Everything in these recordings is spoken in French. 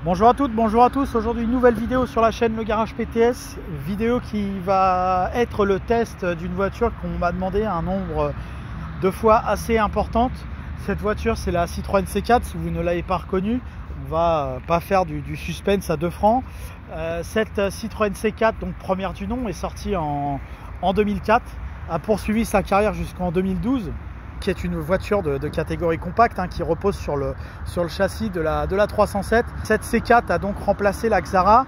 Bonjour à toutes, bonjour à tous. Aujourd'hui une nouvelle vidéo sur la chaîne Le Garage PTS, vidéo qui va être le test d'une voiture qu'on m'a demandé un nombre de fois assez importante. Cette voiture c'est la Citroën C4, si vous ne l'avez pas reconnue, on va pas faire du suspense à 2 francs. Cette Citroën C4, donc première du nom, est sortie en 2004, a poursuivi sa carrière jusqu'en 2012, qui est une voiture de catégorie compacte qui repose sur le châssis de la 307. Cette C4 a donc remplacé la Xara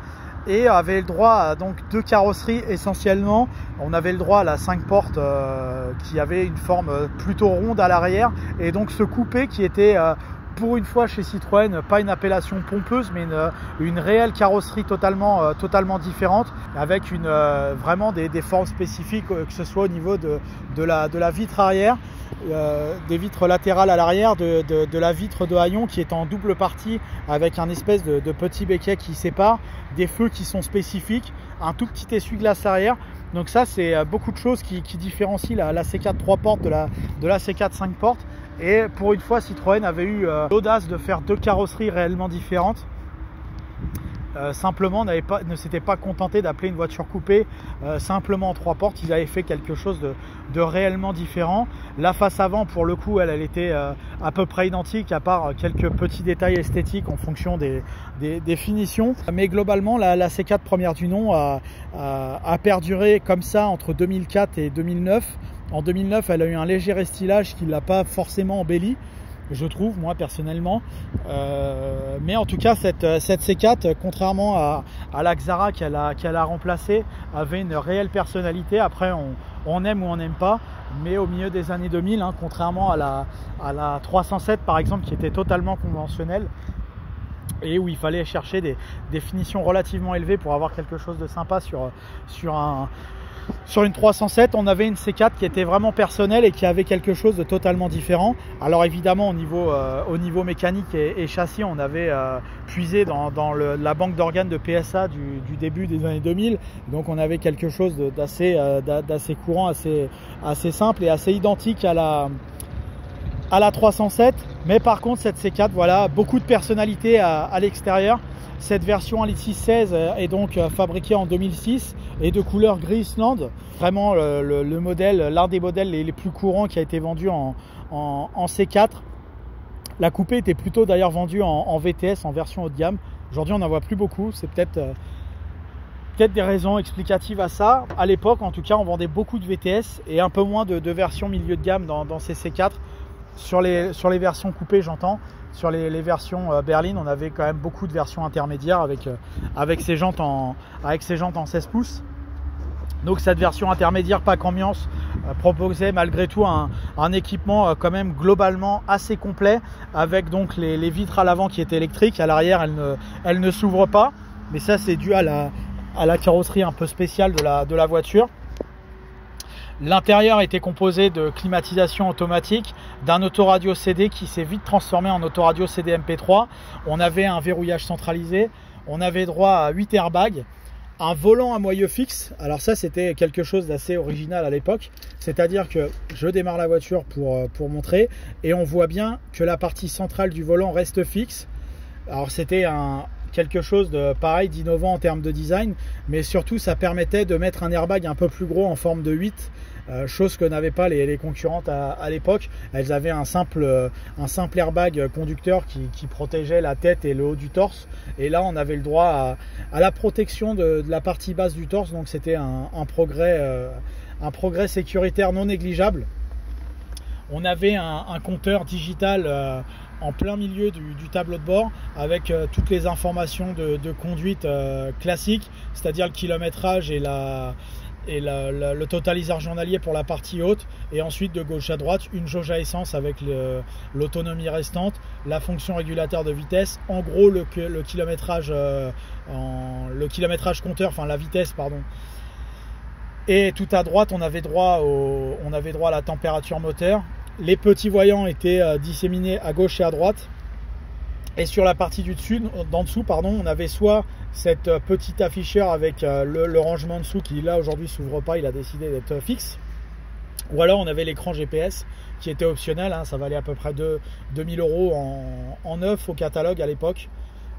et avait le droit à donc 2 carrosseries essentiellement. On avait le droit à la 5 portes qui avait une forme plutôt ronde à l'arrière, et donc ce coupé qui était pour une fois chez Citroën, pas une appellation pompeuse, mais une réelle carrosserie totalement différente, avec vraiment des formes spécifiques, que ce soit au niveau de la vitre arrière, des vitres latérales à l'arrière, de la vitre de haillon qui est en double partie avec un espèce de petit béquet qui sépare, des feux qui sont spécifiques, un tout petit essuie-glace arrière. Donc ça, c'est beaucoup de choses qui différencient la C4 3 portes de la C4 5 portes. Et pour une fois, Citroën avait eu l'audace de faire 2 carrosseries réellement différentes. Simplement, ne s'était pas contenté d'appeler une voiture coupée simplement en 3 portes. Ils avaient fait quelque chose de réellement différent. La face avant, pour le coup, elle était à peu près identique, à part quelques petits détails esthétiques en fonction des finitions. Mais globalement, la C4 première du nom a perduré comme ça entre 2004 et 2009. En 2009, elle a eu un léger restylage qui ne l'a pas forcément embelli, je trouve, moi personnellement. Mais en tout cas, cette C4, contrairement à la Xara qu'elle a remplacée, avait une réelle personnalité. Après, on aime ou on n'aime pas, mais au milieu des années 2000, contrairement à la 307 par exemple, qui était totalement conventionnelle, et où il fallait chercher des finitions relativement élevées pour avoir quelque chose de sympa sur une 307, on avait une C4 qui était vraiment personnelle et qui avait quelque chose de totalement différent. Alors évidemment, au niveau mécanique et châssis, on avait puisé dans la banque d'organes de PSA du début des années 2000. Donc on avait quelque chose d'assez courant, assez simple et assez identique à la 307. Mais par contre, cette C4, voilà, beaucoup de personnalité à l'extérieur. Cette version 1.6 litre est donc fabriquée en 2006 et de couleur gris Island. Vraiment le modèle, l'un des modèles les plus courants qui a été vendu en C4. La coupée était plutôt d'ailleurs vendue en VTS, en version haut de gamme. Aujourd'hui, on n'en voit plus beaucoup. C'est peut-être des raisons explicatives à ça. À l'époque, en tout cas, on vendait beaucoup de VTS et un peu moins de versions milieu de gamme dans ces C4. Sur les versions coupées, j'entends. Sur les versions berline, on avait quand même beaucoup de versions intermédiaires avec ces jantes en 16 pouces. Donc cette version intermédiaire pack ambiance proposait malgré tout un équipement quand même globalement assez complet, avec donc les vitres à l'avant qui étaient électriques. À l'arrière, elles ne s'ouvrent pas, mais ça c'est dû à la carrosserie un peu spéciale de la voiture. L'intérieur était composé de climatisation automatique, d'un autoradio CD qui s'est vite transformé en autoradio CD MP3. On avait un verrouillage centralisé, on avait droit à 8 airbags, un volant à moyeu fixe. Alors ça, c'était quelque chose d'assez original à l'époque, c'est-à-dire que je démarre la voiture pour montrer, et on voit bien que la partie centrale du volant reste fixe. Alors c'était quelque chose de pareil, d'innovant en termes de design, mais surtout ça permettait de mettre un airbag un peu plus gros en forme de 8, chose que n'avaient pas les concurrentes à l'époque. Elles avaient un simple airbag conducteur qui protégeait la tête et le haut du torse, et là on avait le droit à la protection de la partie basse du torse. Donc c'était un progrès sécuritaire non négligeable. On avait un compteur digital en plein milieu du tableau de bord, avec toutes les informations de conduite classique, c'est-à-dire le kilométrage et le totaliseur journalier pour la partie haute, et ensuite de gauche à droite une jauge à essence avec l'autonomie restante, la fonction régulateur de vitesse, en gros le kilométrage compteur, enfin la vitesse pardon. Et tout à droite, on avait droit à la température moteur. Les petits voyants étaient disséminés à gauche et à droite. Et sur la partie d'en dessous, on avait soit cette petite afficheur avec le rangement dessous qui là aujourd'hui s'ouvre pas, il a décidé d'être fixe. Ou alors on avait l'écran GPS qui était optionnel, ça valait à peu près 2000 € en neuf au catalogue à l'époque.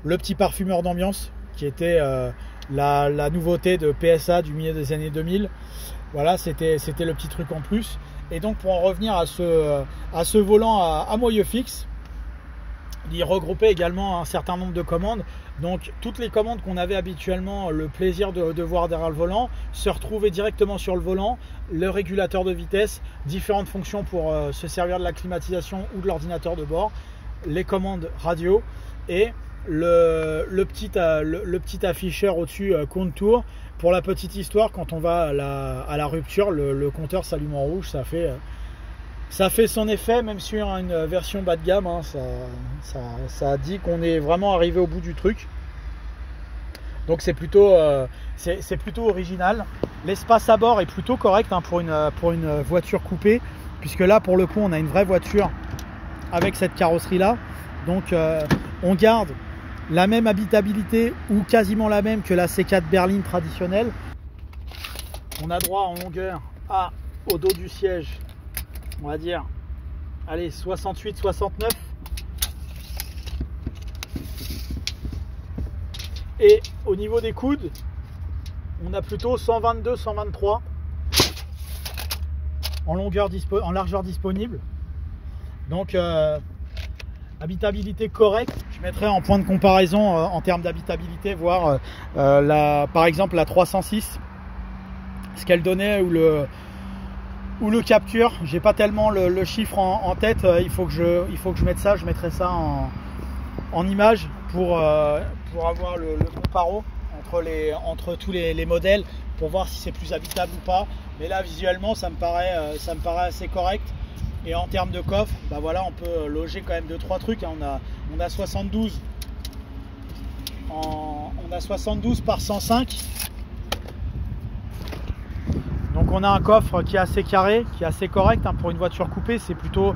le petit parfumeur d'ambiance qui était la nouveauté de PSA du milieu des années 2000. Voilà, c'était le petit truc en plus. Et donc pour en revenir à ce volant à moyeu fixe, il regroupait également un certain nombre de commandes. Donc toutes les commandes qu'on avait habituellement le plaisir de voir derrière le volant se retrouvaient directement sur le volant, le régulateur de vitesse, différentes fonctions pour se servir de la climatisation ou de l'ordinateur de bord, les commandes radio et le petit afficheur au-dessus Contour. Pour la petite histoire, quand on va à la rupture, le compteur s'allume en rouge, ça fait son effet, même sur une version bas de gamme, hein, ça dit qu'on est vraiment arrivé au bout du truc. Donc c'est plutôt original. L'espace à bord est plutôt correct, hein, pour une voiture coupée, puisque là pour le coup on a une vraie voiture avec cette carrosserie là. Donc on garde la même habitabilité ou quasiment la même que la C4 berline traditionnelle. On a droit en longueur au dos du siège, on va dire, allez, 68-69. Et au niveau des coudes, on a plutôt 122-123 en largeur disponible. Donc habitabilité correcte. Je mettrai en point de comparaison en termes d'habitabilité, voir par exemple la 306, ce qu'elle donnait, ou le Capture. J'ai pas tellement le chiffre en tête. Il faut que je mette ça. Je mettrai ça en image pour avoir le comparo entre tous les modèles, pour voir si c'est plus habitable ou pas. Mais là visuellement ça me paraît assez correct. Et en termes de coffre, bah voilà, on peut loger quand même 2-3 trucs, hein. On a 72 par 105. Donc on a un coffre qui est assez carré, qui est assez correct, hein, pour une voiture coupée. C'est plutôt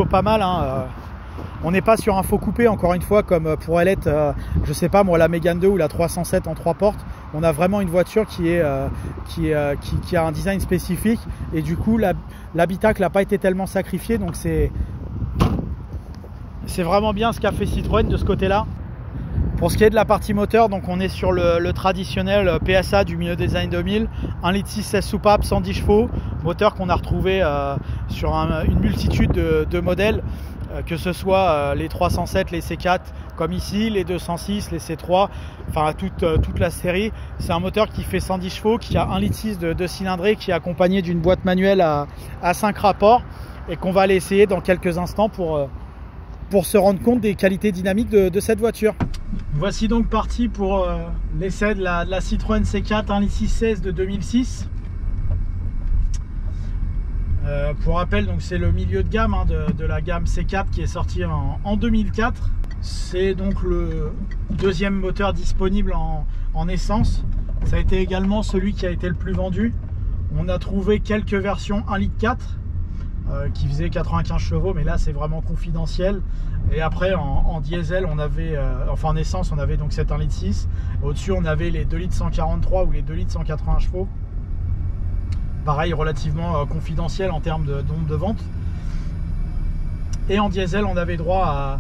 pas mal, hein. On n'est pas sur un faux coupé, encore une fois, comme pourrait l'être, je sais pas moi, la Mégane 2 ou la 307 en 3 portes. On a vraiment une voiture qui a un design spécifique, et du coup l'habitacle n'a pas été tellement sacrifié. Donc c'est vraiment bien ce qu'a fait Citroën de ce côté-là. Pour ce qui est de la partie moteur, donc on est sur le traditionnel PSA du milieu des années 2000, 1,6 litre 16 soupapes, 110 chevaux, moteur qu'on a retrouvé sur une multitude de modèles, que ce soit les 307, les C4 comme ici, les 206, les C3, enfin toute la série. C'est un moteur qui fait 110 chevaux, qui a 1,6 litre de cylindrée, qui est accompagné d'une boîte manuelle à 5 rapports, et qu'on va aller essayer dans quelques instants pour se rendre compte des qualités dynamiques de cette voiture. Voici donc parti pour l'essai de la Citroën C4 1,6 litre 16 de 2006. Pour rappel, donc c'est le milieu de gamme, hein, de la gamme C4 qui est sortie en 2004. C'est donc le deuxième moteur disponible en essence. Ça a été également celui qui a été le plus vendu. On a trouvé quelques versions 1,4 litre qui faisaient 95 chevaux, mais là c'est vraiment confidentiel. Et après en diesel, on avait, enfin en essence, on avait donc cette 1,6 litre. Au-dessus, on avait les 2 litres 143 ou les 2 litres 180 chevaux. Pareil, relativement confidentiel en termes de nombre de ventes. Et en diesel, on avait droit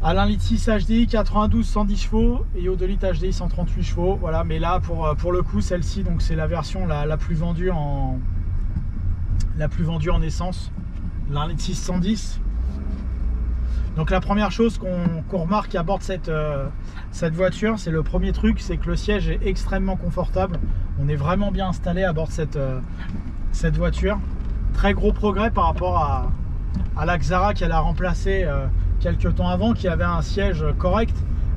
à l'1,6 litre HDI 92 110 chevaux et au 2 litres HDI 138 chevaux. Voilà, mais là pour le coup, celle-ci, donc c'est la version la plus vendue en essence, l'1,6 litre 110. Donc la première chose qu'on remarque à bord de cette voiture, c'est le premier truc, c'est que le siège est extrêmement confortable. On est vraiment bien installé à bord de cette voiture. Très gros progrès par rapport à la Xara qu'elle a remplacé quelques temps avant, qui avait un siège correct,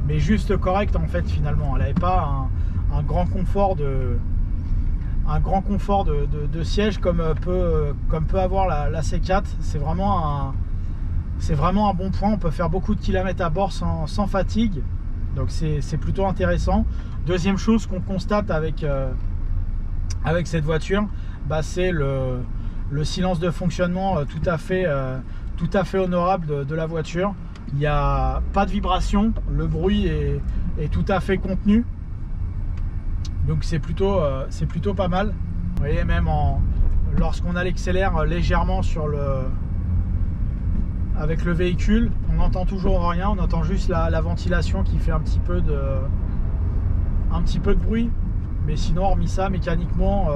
mais juste correct en fait finalement. Elle n'avait pas un grand confort de siège comme peut avoir la C4. C'est vraiment un bon point. On peut faire beaucoup de kilomètres à bord sans fatigue, donc c'est plutôt intéressant. Deuxième chose qu'on constate avec cette voiture, bah, c'est le silence de fonctionnement tout à fait honorable de la voiture. Il n'y a pas de vibration, le bruit est tout à fait contenu, donc c'est plutôt pas mal. Vous voyez, même lorsqu'on accélère légèrement sur avec le véhicule. On n'entend toujours rien, on entend juste la ventilation qui fait un petit peu de bruit. Mais sinon, hormis ça, mécaniquement,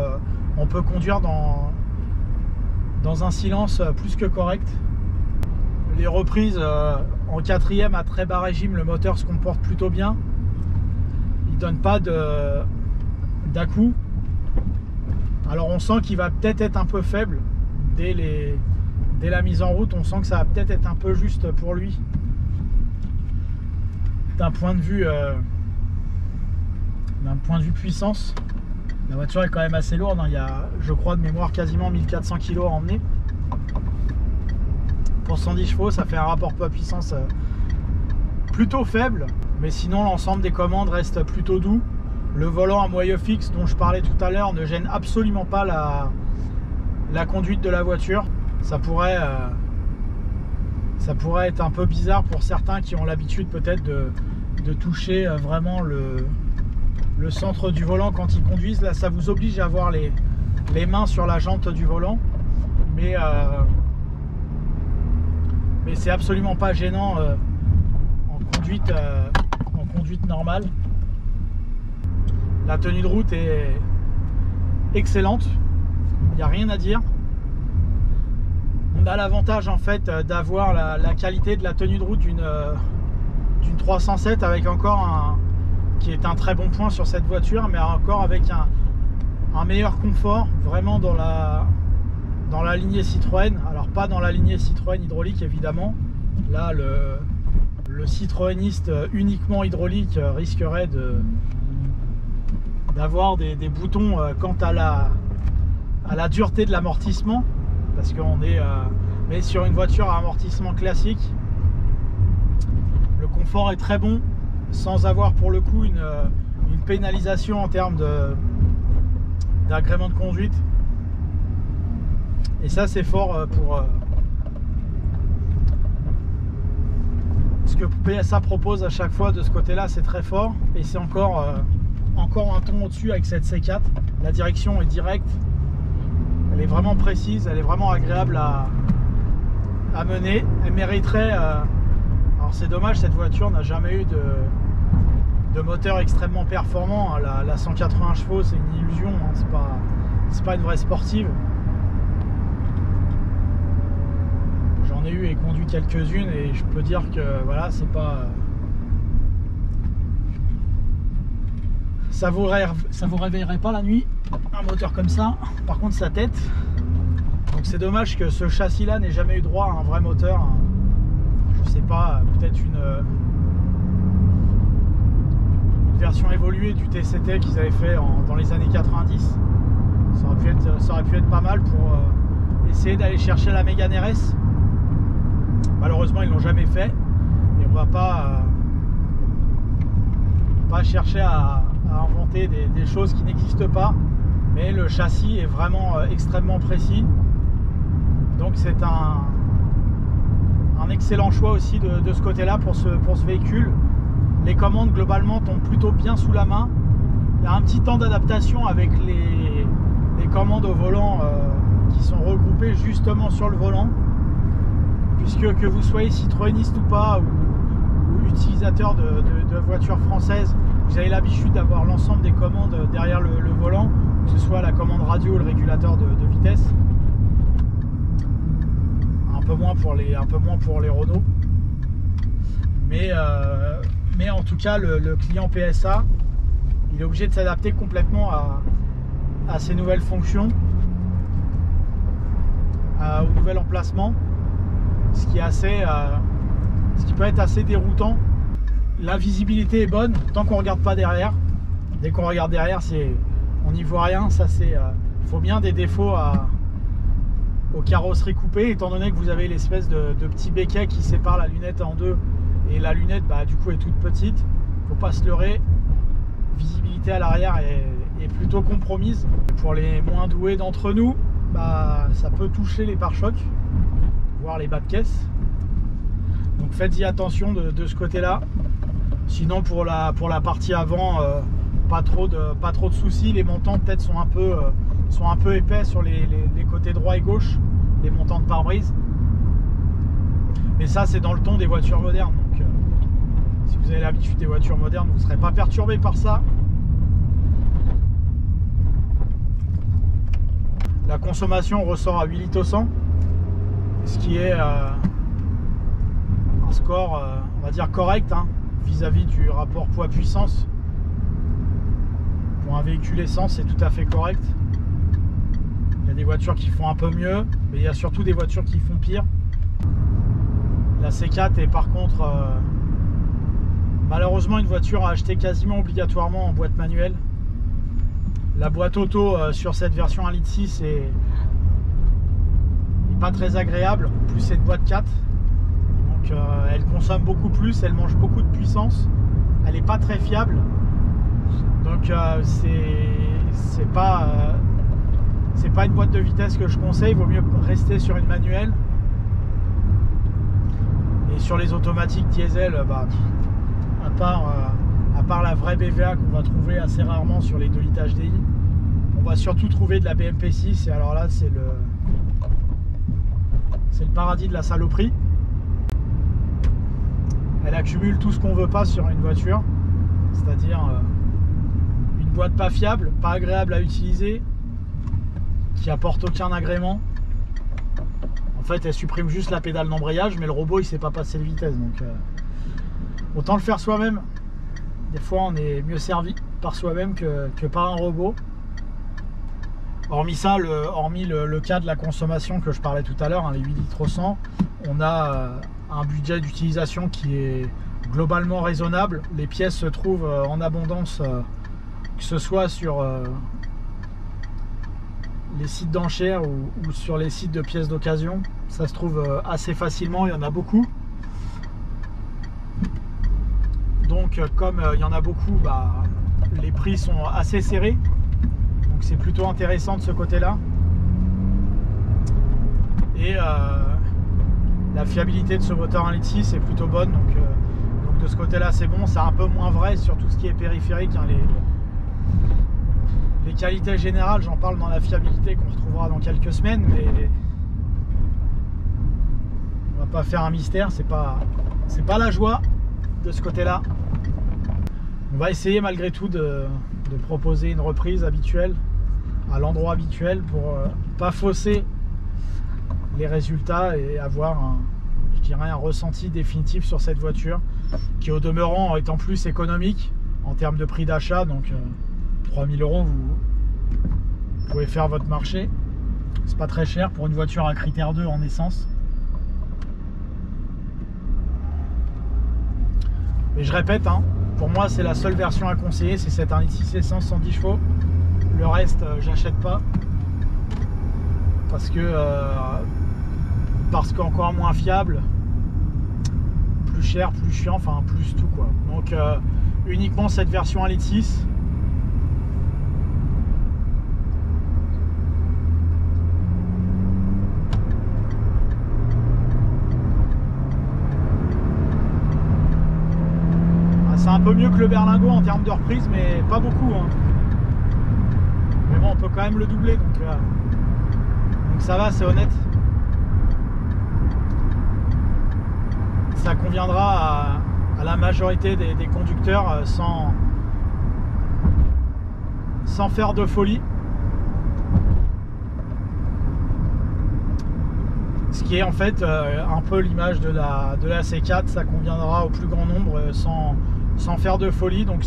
on peut conduire dans un silence plus que correct. Les reprises en 4ème à très bas régime, le moteur se comporte plutôt bien. Il donne pas d'à-coup. Alors on sent qu'il va peut-être être un peu faible dès la mise en route. On sent que ça va peut-être être un peu juste pour lui. D'un point de vue puissance, la voiture est quand même assez lourde, hein. Il y a, je crois de mémoire, quasiment 1400 kg à emmener. Pour 110 chevaux, ça fait un rapport poids-puissance plutôt faible, mais sinon l'ensemble des commandes reste plutôt doux. Le volant à moyeu fixe dont je parlais tout à l'heure ne gêne absolument pas la conduite de la voiture. Ça pourrait être un peu bizarre pour certains qui ont l'habitude peut-être de toucher vraiment le centre du volant quand ils conduisent. Là, ça vous oblige à avoir les mains sur la jante du volant, mais c'est absolument pas gênant en conduite normale. La tenue de route est excellente, il n'y a rien à dire. On a l'avantage en fait d'avoir la qualité de la tenue de route d'une 307 avec encore qui est un très bon point sur cette voiture, mais encore avec un meilleur confort, vraiment dans la lignée Citroën. Alors pas dans la lignée Citroën hydraulique évidemment. Là le citroëniste uniquement hydraulique risquerait d'avoir des boutons quant à la dureté de l'amortissement, parce qu'on est mais sur une voiture à amortissement classique, le confort est très bon sans avoir pour le coup une pénalisation en termes d'agrément de conduite. Et ça c'est fort pour ce que PSA propose à chaque fois de ce côté là, c'est très fort. Et c'est encore un ton au-dessus avec cette C4. La direction est directe, elle est vraiment précise, elle est vraiment agréable à mener. Elle mériterait alors c'est dommage, cette voiture n'a jamais eu de moteur extrêmement performant. La 180 chevaux c'est une illusion, hein. C'est pas une vraie sportive. J'en ai eu et conduit quelques-unes et je peux dire que voilà, c'est pas ça vous réveillerait pas la nuit un moteur comme ça. Par contre sa tête, donc c'est dommage que ce châssis là n'ait jamais eu droit à un vrai moteur. Je sais pas, peut-être une version évoluée du TCT qu'ils avaient fait dans les années 90. Ça aurait pu être pas mal pour essayer d'aller chercher la Mégane RS. Malheureusement ils l'ont jamais fait et on va pas chercher à inventer des choses qui n'existent pas, mais le châssis est vraiment extrêmement précis, donc c'est un excellent choix aussi de ce côté là pour ce véhicule. Les commandes globalement tombent plutôt bien sous la main. Il y a un petit temps d'adaptation avec les commandes au volant qui sont regroupées justement sur le volant, puisque que vous soyez citroëniste ou pas, ou utilisateur de voitures françaises, vous avez l'habitude d'avoir l'ensemble des commandes derrière le volant, que ce soit la commande radio ou le régulateur de vitesse. Un peu moins pour les Renault, mais en tout cas le client PSA, il est obligé de s'adapter complètement à ces nouvelles fonctions, au nouvel emplacement, ce qui peut être assez déroutant. La visibilité est bonne tant qu'on regarde pas derrière. Dès qu'on regarde derrière, on n'y voit rien. Ça c'est faut bien des défauts aux carrosseries coupées, étant donné que vous avez l'espèce de petit béquet qui sépare la lunette en deux, et la lunette du coup est toute petite. Faut pas se leurrer, visibilité à l'arrière est plutôt compromise. Pour les moins doués d'entre nous, ça peut toucher les pare-chocs, voire les bas de caisse. Donc faites-y attention de ce côté là. Sinon pour la partie avant, pas trop de soucis. Les montants peut-être sont un peu épais sur les côtés droit et gauche, les montants de pare-brise. Mais ça, c'est dans le ton des voitures modernes. Donc, si vous avez l'habitude des voitures modernes, vous ne serez pas perturbé par ça. La consommation ressort à 8 litres au 100, ce qui est un score, on va dire, correct vis-à-vis du rapport poids-puissance. Pour un véhicule essence, c'est tout à fait correct. Il y a des voitures qui font un peu mieux, mais il y a surtout des voitures qui font pire. La C4 est par contre malheureusement une voiture à acheter quasiment obligatoirement en boîte manuelle. La boîte auto sur cette version 1,6 litre est pas très agréable. En plus, c'est une boîte 4. Donc elle consomme beaucoup plus, elle mange beaucoup de puissance. Elle n'est pas très fiable. Donc c'est pas une boîte de vitesse que je conseille. Il vaut mieux rester sur une manuelle. Et sur les automatiques diesel, à part la vraie BVA qu'on va trouver assez rarement sur les 2 litres HDI, on va surtout trouver de la BMP6. Et alors là, c'est le paradis de la saloperie. Elle accumule tout ce qu'on veut pas sur une voiture, c'est-à-dire une boîte pas fiable, pas agréable à utiliser, qui apporte aucun agrément. En fait, elle supprime juste la pédale d'embrayage, mais le robot il sait pas passer de vitesse, donc autant le faire soi-même. Des fois, on est mieux servi par soi-même que par un robot. Hormis ça, hormis le cas de la consommation que je parlais tout à l'heure, les 8 litres au 100, on a un budget d'utilisation qui est globalement raisonnable. Les pièces se trouvent en abondance, que ce soit sur les sites d'enchères ou sur les sites de pièces d'occasion. Ça se trouve assez facilement, il y en a beaucoup. Donc comme il y en a beaucoup, les prix sont assez serrés. Donc c'est plutôt intéressant de ce côté-là. Et la fiabilité de ce moteur 1,6 litre est plutôt bonne. Donc de ce côté-là c'est bon. C'est un peu moins vrai sur tout ce qui est périphérique. Les qualités générales, j'en parle dans la fiabilité qu'on retrouvera dans quelques semaines. Mais on va pas faire un mystère. C'est pas la joie de ce côté-là. On va essayer malgré tout de proposer une reprise habituelle à l'endroit habituel pour pas fausser les résultats et avoir un ressenti définitif sur cette voiture qui au demeurant est en plus économique en termes de prix d'achat. Donc 3000 €, vous pouvez faire votre marché. C'est pas très cher pour une voiture à critère 2 en essence. Mais je répète, pour moi c'est la seule version à conseiller, c'est cette 1,6 essence 110 chevaux. Le reste j'achète pas parce qu'encore moins fiable, plus cher, plus chiant, enfin plus tout quoi. Donc uniquement cette version 1,6 litre. C'est un peu mieux que le berlingot en termes de reprise, mais pas beaucoup. Mais bon, on peut quand même le doubler, donc ça va, c'est honnête. Ça conviendra à la majorité des conducteurs sans faire de folie. Ce qui est en fait un peu l'image de la C4, ça conviendra au plus grand nombre sans faire de folie. Donc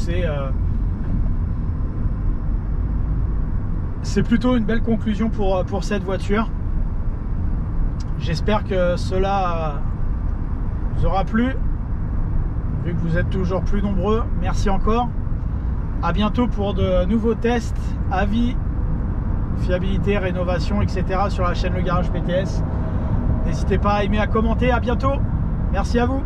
c'est plutôt une belle conclusion pour cette voiture. J'espère que cela vous aura plu, vu que vous êtes toujours plus nombreux. Merci encore. À bientôt pour de nouveaux tests, avis, fiabilité, rénovation, etc. sur la chaîne Le Garage PTS. N'hésitez pas à aimer, à commenter. À bientôt. Merci à vous.